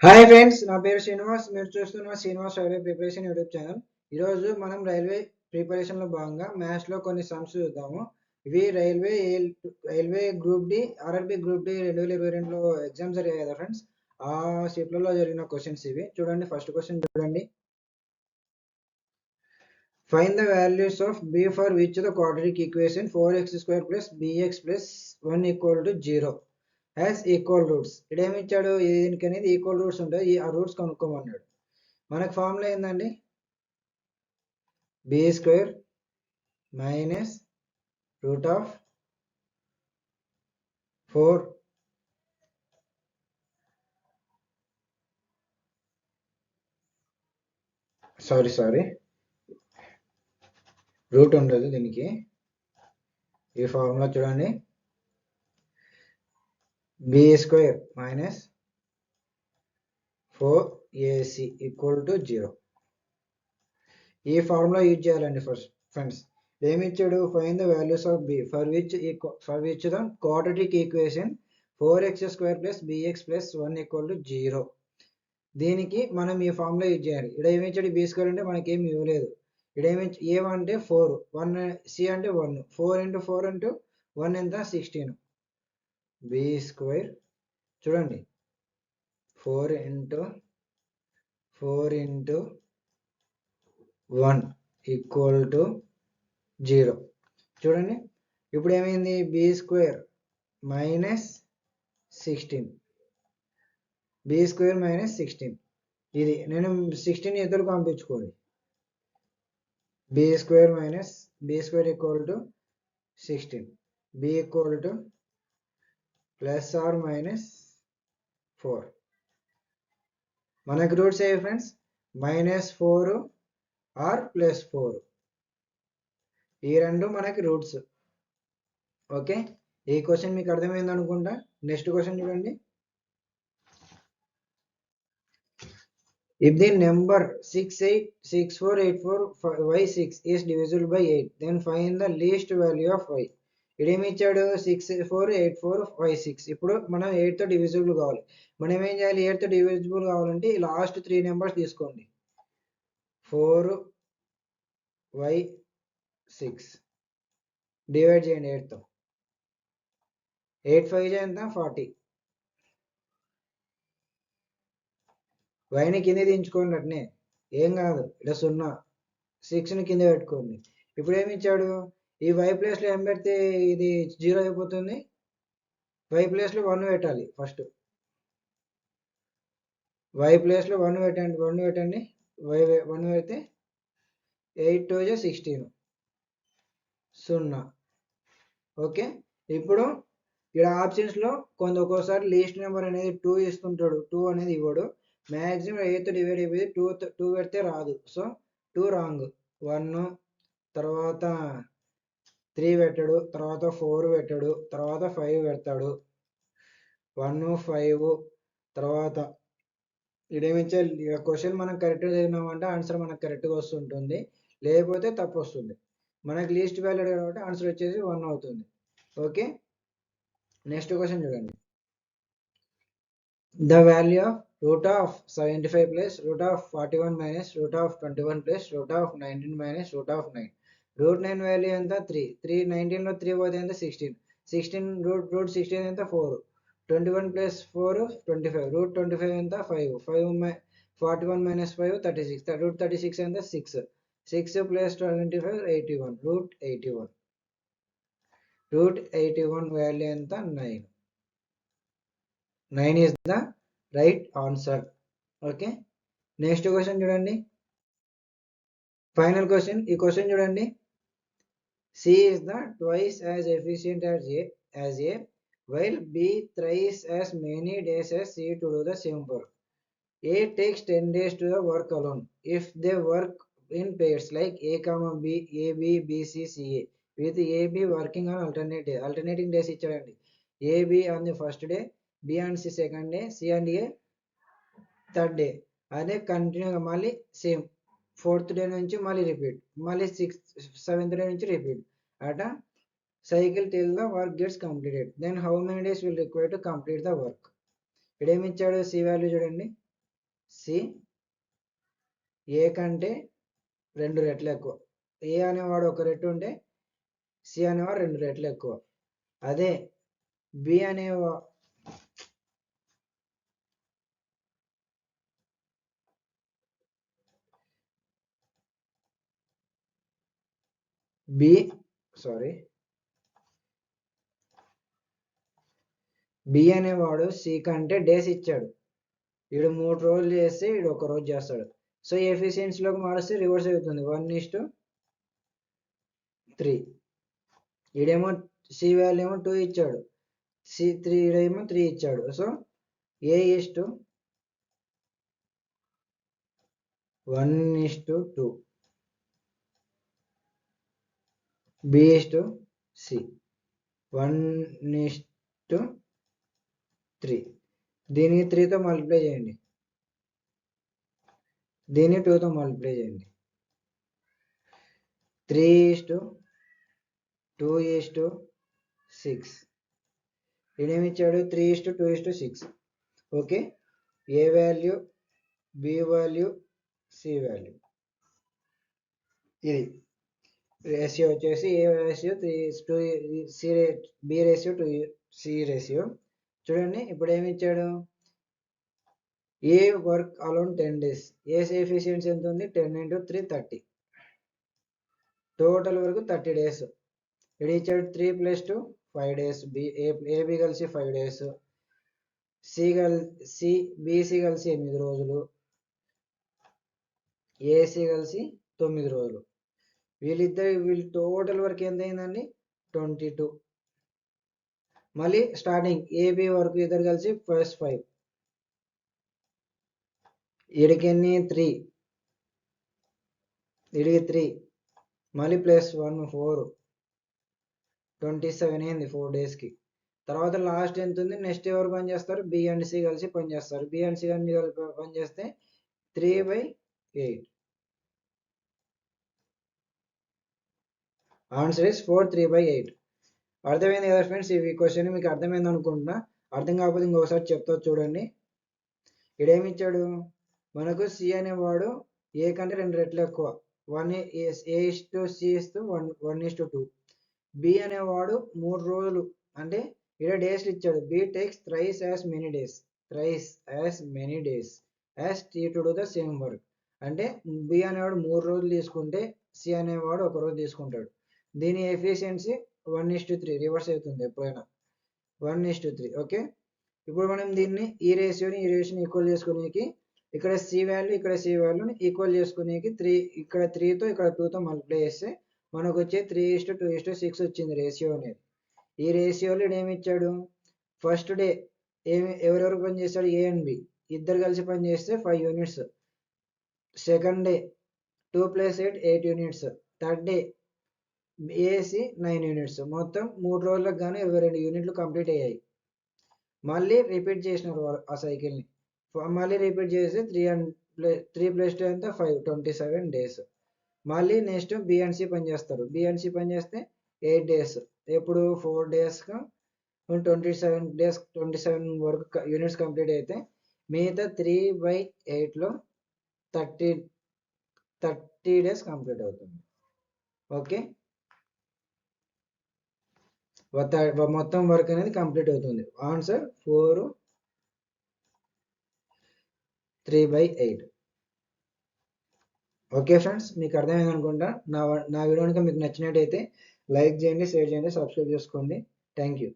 Hi friends, నా పేరు శ్రీనివాస్. మీరు చూస్తున్న Srinivas railway preparation YouTube channel. ఈరోజు మనం రైల్వే ప్రిపరేషన్లో భాగంగా మ్యాథ్స్లో కొన్ని సమ్స్ చూద్దాము. ఇవి railway group D, RRB group D 2022లో ఎగ్జామ్స్ జరిగాయి కదా ఫ్రెండ్స్. ఆ షిప్లలో జరిగిన క్వశ్చన్స్ ఇవి. చూడండి, ఫస్ట్ క్వశ్చన్ చూడండి. Find the values of b for which the quadratic equation 4x square plus bx plus 1 equal to 0 has equal roots. ఇక్కడ ఏమి ఇచ్చాడు, దీనికి అనేది ఈక్వల్ రూట్స్ ఉంటాయి. ఆ రూట్స్ కనుక్కోమన్నాడు. మనకు ఫార్ములా ఏందండి, b square minus root of 4 sorry route ఉండదు దీనికి. ఈ ఫార్ములా చూడండి, b square minus 4ac equal to 0. ఈ ఫార్ములా యూజ్ చేయాలండి ఫస్ట్ ఫ్రెండ్స్. ఏమి ఇచ్చాడు, find the values of b for which the quadratic equation 4x square plus bx plus 1 equal to 0. దీనికి మనం ఈ ఫార్ములా యూజ్ చేయాలి. ఇక్కడ ఏమి ఇచ్చాడు, b స్క్వేర్ అంటే మనకి ఏమి ఇవ్వలేదు. ఇక్కడ ఏమి a అంటే 4, 1 c అంటే 1, 4 ఇంటూ 4 ఇంటూ 1 ఎంత 16. b స్క్వేర్ చూడండి, 4 ఇంటూ 1 ఈక్వల్ టు 0. చూడండి, ఇప్పుడు ఏమైంది, b square minus 16, b square minus 16. ఇది నేను 16 ఇద్దరు పంపించుకోండి. b square minus b square equal to 16, b equal to plus or minus 4. మనకి రూట్స్ ఏవి ఫ్రెండ్స్, -4 ఆర్ +4. ఈ రెండు మనకి రూట్స్. ఓకే, ఈ క్వశ్చన్ మీకు అర్థమైంది అనుకుంటా. నెక్స్ట్ క్వశ్చన్ చూడండి. If the number 686484y6 is divisible by 8, then find the least value of y. ఇదేమి ఇచ్చాడు, 6484y6. ఇప్పుడు మనం 8తో డివిజిబుల్ కావాలి. మనం ఏం చేయాలి, 8తో డివిజిబుల్ కావాలంటే లాస్ట్ 3 నెంబర్స్ తీసుకోండి. 4y6 డివైడ్ చేయండి 8తో. 8 5 ఎంత 40. వైని కింద దించుకోండి, అట్నే ఏం కాదు. ఇక్కడ 0, 6ని కింద పెట్టుకోండి. ఇప్పుడు ఏమి ఇచ్చాడు, ఈ y ప్లేస్లో ఏం పెడితే ఇది 0 అయిపోతుంది. y ప్లేస్లో 1 పెట్టాలి. ఫస్ట్ y ప్లేస్లో 1 పెట్టండి. 1 పెడితే 8 2 16, 0. ఓకే, ఇప్పుడు ఇక్కడ ఆప్షన్స్లో ఒక్కోసారి లీస్ట్ నెంబర్ అనేది 2 ఇస్తుంటాడు, 2 అనేది ఇవ్వడు. మ్యాక్సిమం 8తో డివైడ్ అయిపోయి 2 పెడితే రాదు. So 2 wrong. 1 తర్వాత 3 పెట్టాడు, తర్వాత 4 పెట్టాడు, తర్వాత 5 పెడతాడు. 1 5 తర్వాత ఇదేమిచ్చాలి. క్వశ్చన్ మనం కరెక్ట్గా చదివినామంటే ఆన్సర్ మనకు కరెక్ట్గా వస్తుంటుంది, లేకపోతే తప్పు వస్తుంది. మనకి లీస్ట్ వాల్యూ కాబట్టి ఆన్సర్ వచ్చేసి 1 అవుతుంది. ఓకే, నెక్స్ట్ క్వశ్చన్ చూడండి. The value of root of 75 plus root of 41 minus root of 21 plus root of 19 minus root of 9. Root 9 value ఎంత 3. 19లో 3 పోతే ఎంత 16. 16 రూట్ 16 ఎంత 4. 21 ప్లస్ 4 25. రూట్ 25 ఎంత 5. 41 మైనస్ 5 36. రూట్ 36 ఎంత 6. 6 ప్లస్ 25 81. రూట్ 81. రూట్ 81 వాల్యూ ఎంత 9. 9 is the right answer. Okay, next question చూడండి. Final question. ఈ question చూడండి. C is the twice as efficient as A while B thrice as many days as C to do the same work. A takes 10 days to the work alone. If they work in pairs like A, B, AB, BC, CA, with AB working on alternating days ఇచ్చాడండి. AB on the first day, B and C second day, C and A third day. అదే కంటిన్యూగా మళ్ళీ same 4th day నుంచి మళ్ళీ repeat, మళ్ళీ 7th day నుంచి repeat అట cycle till the work gets completed. Then how many days will require to complete the work. ఇక్కడ ఏమి ఇచ్చాడు, సి వాల్యూ చూడండి. సి ఏ కంటే 2 రెట్లు ఎక్కువ. ఏ అనేవాడు 1 రెట్టు ఉంటే సి అనేవాడు 2 రెట్లు ఎక్కువ. అదే బి అనేవా బి అనేవాడు సి కంటే డేస్ ఇచ్చాడు. వీడు 3 రోజులు చేస్తే వీడు 1 రోజు చేస్తాడు. సో ఎఫిషియన్సీలోకి మారిస్తే రివర్స్ అవుతుంది, 1:3. ఈడేమో సి వాల్యూ ఏమో 2 ఇచ్చాడు, సి3 ఈడేమో 3 ఇచ్చాడు. So A:1:2, B:C, 1:3. దీనికి 3తో మల్టిప్లై చేయండి, దీన్ని 2తో మల్టిప్లై చేయండి. 3:2:6. ఈడేమిచ్చాడు 3:2:6. Okay, A value, B value, C value. ఇది రేషియో వచ్చేసి A ratio 3:2, B ratio 2:C ratio. చూడండి ఇప్పుడు ఏమి ఇచ్చాడు, A work alone 10 days. A efficiency ఎంత ఉంది, 10 × 3 30. టోటల్ వరకు 30 days. ఇక్కడ ఇచ్చాడు 3 + 2 5 days. ఏబి కలిసి 5 days, బిసి కలిసి 8 రోజులు, ఏసి కలిసి 9 రోజులు. వీళ్ళు టోటల్ వర్క్ ఎంత అయిందండి, 22. మళ్ళీ స్టార్టింగ్ ఏబి వరకు ఇద్దరు కలిసి +5, ఇడికెన్ని 3, ఇడికి 3, మళ్ళీ +1 4, 27 అయింది 4 daysకి. తర్వాత లాస్ట్ ఎంత ఉంది, నెక్స్ట్ ఎవరు పని చేస్తారు, బి అండ్ సి కలిసి పని చేస్తారు. బి అండ్ సి కలిసి పని చేస్తే 3/8. Answer is 4 3/8. అర్థమైంది కదా ఫ్రెండ్స్, ఈ క్వశ్చన్ మీకు అర్థమైంది అనుకుంటున్నా. అర్థం కాకపోతే ఇంకొకసారి చెప్తా చూడండి. ఇడేమిచ్చాడు మనకు, సి అనేవాడు ఏ కంటే 2 రెట్లు ఎక్కువ, 1:C:1:2. బి అనేవాడు 3 రోజులు, అంటే ఇక్కడ డేస్లు ఇచ్చాడు. Be takes thrice as many days as T to do the same work. అంటే బి అనేవాడు 3 రోజులు తీసుకుంటే సి అనేవాడు 1 రోజు తీసుకుంటాడు. దీని ఎఫిషియన్సీ 1:3, రివర్స్ అవుతుంది ఎప్పుడైనా, 1:3. ఓకే, ఇప్పుడు మనం దీన్ని ఈ రేషియోని ఈక్వల్ చేసుకునేకి, ఇక్కడ సి వాల్యూ ఇక్కడ సి వాల్యూని ఈక్వల్ చేసుకునేకి 3, ఇక్కడ 3తో ఇక్కడ 2తో మల్టిప్లై చేస్తే మనకు వచ్చే 3:2:6 వచ్చింది రేషియో అనేది. ఈ రేషియోలో ఏమి ఇచ్చాడు, ఫస్ట్ డే ఎవరెవరు పని చేస్తాడు, ఏ అండ్ బి ఇద్దరు కలిసి పని చేస్తే 5 units. Second day 2 + 8 8 units. Third day AC 9 units. మొత్తం 3 రోజులకు గాను 22 యూనిట్లు కంప్లీట్ అయ్యాయి. మళ్ళీ రిపీట్ చేసినారు ఆ సైకిల్ని, మళ్ళీ రిపీట్ చేసి 3 + 2 ఎంత 5, 27 days. మళ్ళీ నెక్స్ట్ బి అండ్ సి పని చేస్తారు. బి అండ్ సి పని చేస్తే 8 days. ఎప్పుడు 4 daysగా 27 days, 27 వరకు యూనిట్స్ కంప్లీట్ అయితే మిగతా 3/8లో 30 days కంప్లీట్ అవుతుంది. ఓకే, మొత్తం వర్క్ అనేది కంప్లీట్ అవుతుంది. ఆన్సర్ 4 3/8. ఓకే ఫ్రెండ్స్, మీకు అర్థమైంది అనుకుంటా. నా వీడియో కనుక మీకు నచ్చినట్టయితే లైక్ చేయండి, షేర్ చేయండి, సబ్స్క్రైబ్ చేసుకోండి. Thank you.